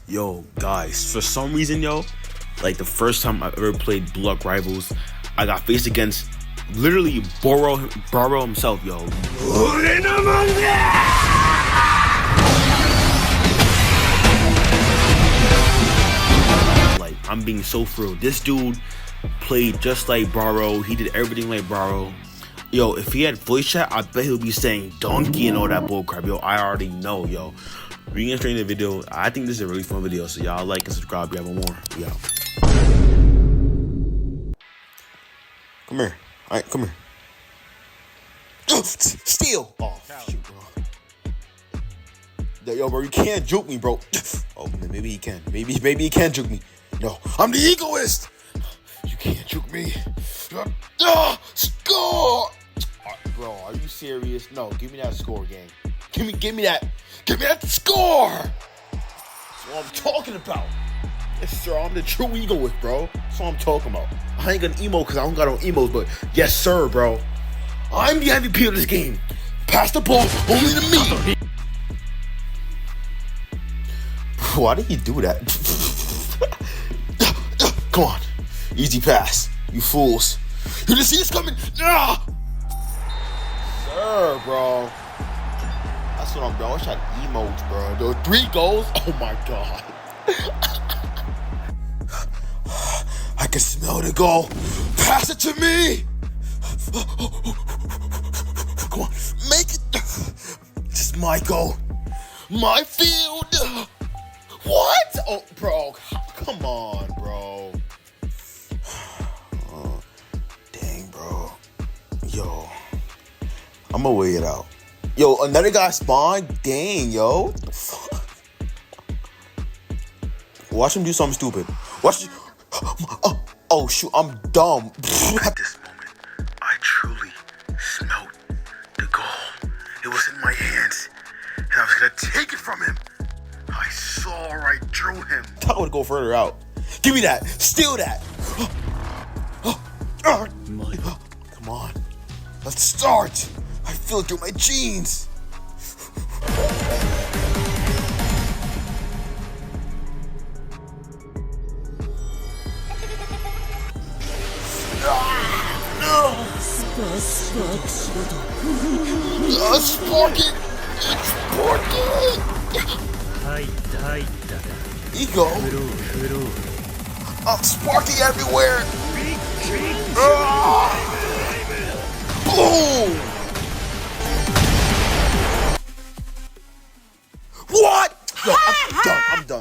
Yo, guys, for some reason, yo, like the first time I've ever played Block Rivals, I got faced against literally Barou himself, yo. Like, I'm being so for real. This dude played just like Barou. He did everything like Barou. Yo, if he had voice chat, I bet he'll be saying donkey and all that bullcrap. Yo, I already know, yo. We can get straight into the video. I think this is a really fun video, so y'all like and subscribe if you have more. We out. Come here. Alright, come here. Steal! Oh, shoot, bro. Yo, bro, you can't juke me, bro. Oh, maybe he can. Maybe he can juke me. No, I'm the egoist! You can't juke me. Score! Bro, are you serious? No, give me that score, gang. Give me that. Give me that score! That's what I'm talking about. Yes, sir, I'm the true egoist, bro. That's what I'm talking about. I ain't gonna emo because I don't got no emos, but yes, sir, bro. I'm the MVP of this game. Pass the ball only to me. Why did he do that? Come on. Easy pass. You fools. You didn't see this coming? Ah! Sir, bro. That's what I'm doing. I wish I had emotes, bro. Those 3 goals? Oh my god. I can smell the goal. Pass it to me. Come on. Make it. This is my goal. My field. What? Oh, bro. Come on, bro. Oh, dang, bro. Yo. I'm gonna wait it out. Yo, another guy spawned? Dang, yo. Watch him do something stupid. Watch. Oh, shoot, I'm dumb. At this moment, I truly smelled the goal. It was in my hands, and I was gonna take it from him. I saw right through him. I thought I would go further out. Give me that. Steal that. Come on. Let's start. I feel it through my jeans. Spark it! Spark it! Ego! I'm sparking everywhere! Boom! What? No,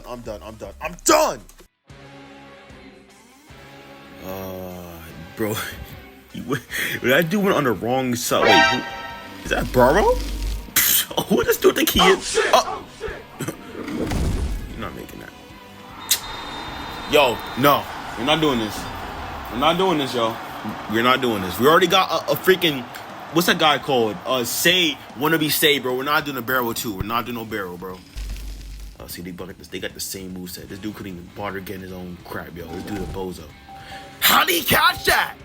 I'm done. Bro, that dude went on the wrong side. Wait, who, is that Barou? Who does dude think he is? You're not making that. Yo, no, we're not doing this. We're not doing this, yo. We're not doing this. We already got a freaking, what's that guy called? Wanna be Say, bro. We're not doing a Barou too. We're not doing no Barou, bro. See, they got the same moveset. This dude couldn't even bother getting his own crap, yo. This dude a bozo. How did he catch that?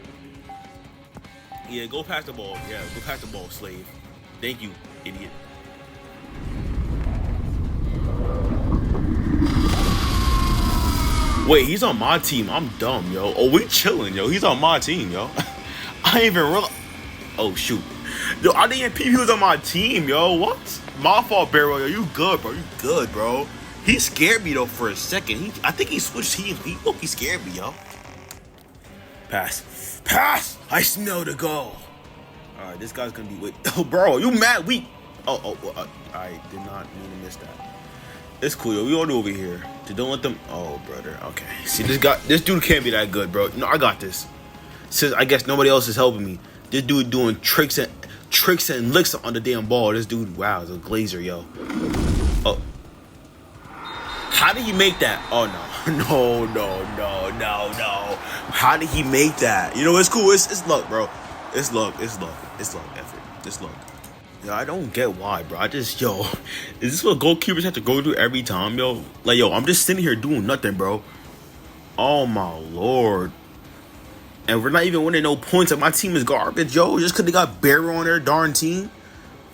Yeah, go past the ball. Yeah, go past the ball, slave. Thank you, idiot. Wait, he's on my team. I'm dumb, yo. Oh, we chilling, yo. He's on my team, yo. I ain't even realize. Oh, shoot. Yo, I didn't peep he was on my team, yo. What? My fault, Barou. Yo, you good, bro. You good, bro. He scared me, though, for a second. I think he switched teams. He scared me, yo. Pass. Pass! I smell the goal. Alright, this guy's gonna be... Wait. Oh, bro, you mad weak. I did not mean to miss that. It's cool, yo. We all do over here. So don't let them... Oh, brother. Okay. See, this dude can't be that good, bro. No, I got this. Since I guess nobody else is helping me. This dude doing tricks and licks on the damn ball. This dude, wow, is a glazer, yo. Oh. How did he make that? Oh, no. No. How did he make that? You know, it's cool. It's luck, bro. It's luck. Effort. It's luck. Yo, I don't get why, bro. Is this what goalkeepers have to go through every time, yo? Like, yo, I'm just sitting here doing nothing, bro. Oh, my Lord. And we're not even winning no points, and my team is garbage, yo. Just because they got Barou on their darn team.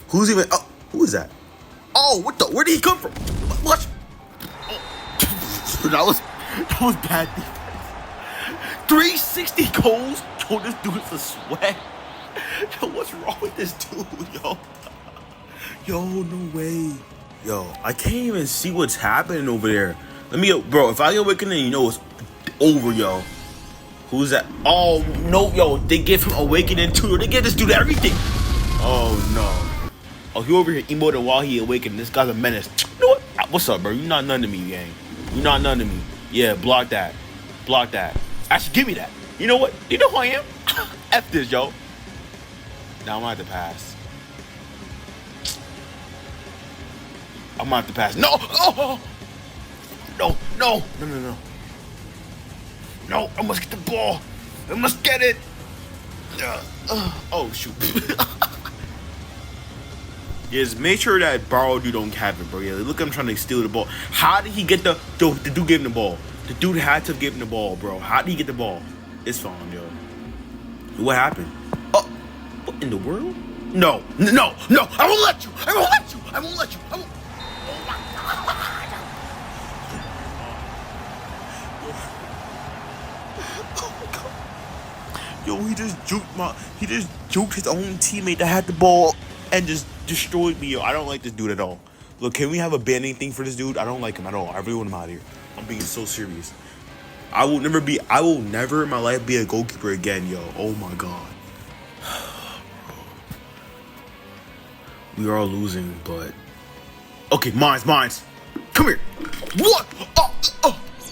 Who is that? Oh, what the? Where did he come from? What? Oh. that was bad defense. 360 goals. Yo, this dude is a sweat. Yo, what's wrong with this dude, yo? Yo, no way. Yo, I can't even see what's happening over there. Let me, bro. If I get awakening, you know it's over, yo. Who's that? Oh no, yo, they give him awakening too. They give this dude everything. Oh no. Oh, he over here emoting while he awakening. This guy's a menace. You know what? What's up, bro? You not none to me, gang. You not none to me. Yeah, block that. Block that. Actually, give me that. You know what? You know who I am? F this, yo. Now I'm gonna have to pass. I'm gonna have to pass. No! Oh! No, no, no, no, no. No, I must get the ball. I must get it. Oh, shoot. Yes, make sure that Barou dude don't have it, bro. Yeah, look at him trying to steal the ball. How did he get the dude gave him the ball? The dude had to give him the ball, bro. How did he get the ball? It's fine, yo. What happened? Oh, what in the world? No, no, no. I won't let you. I won't let you. I won't let you. I won't. Oh, my God. Yo, he just juked his own teammate that had the ball and just destroyed me, yo. I don't like this dude at all. Look, can we have a banning thing for this dude? I don't like him at all. I really want him out of here. I'm being so serious. I will never in my life be a goalkeeper again, yo. Oh my God. We are losing, but okay, mines. Come here. What?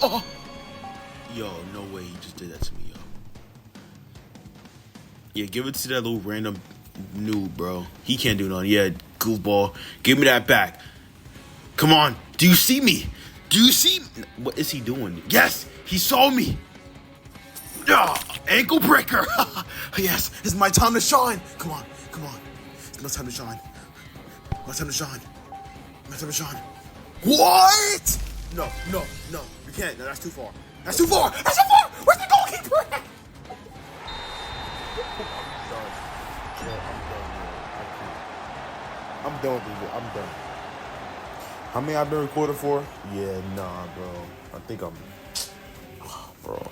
Oh. Yo, no way he just did that to me, yo. Yeah, give it to that little random noob, bro. He can't do nothing. Yeah, goofball. Give me that back. Come on. Do you see me? Do you see me? What is he doing? Yes, he saw me. Ankle breaker. Yes, it's my time to shine. Come on. It's my time to shine. My time to shine. What? No. You can't. No, that's too far. Where's the goalkeeper at? I'm done with this. I'm done. How many I've been recording for? Yeah, nah, bro. I think I'm... bro.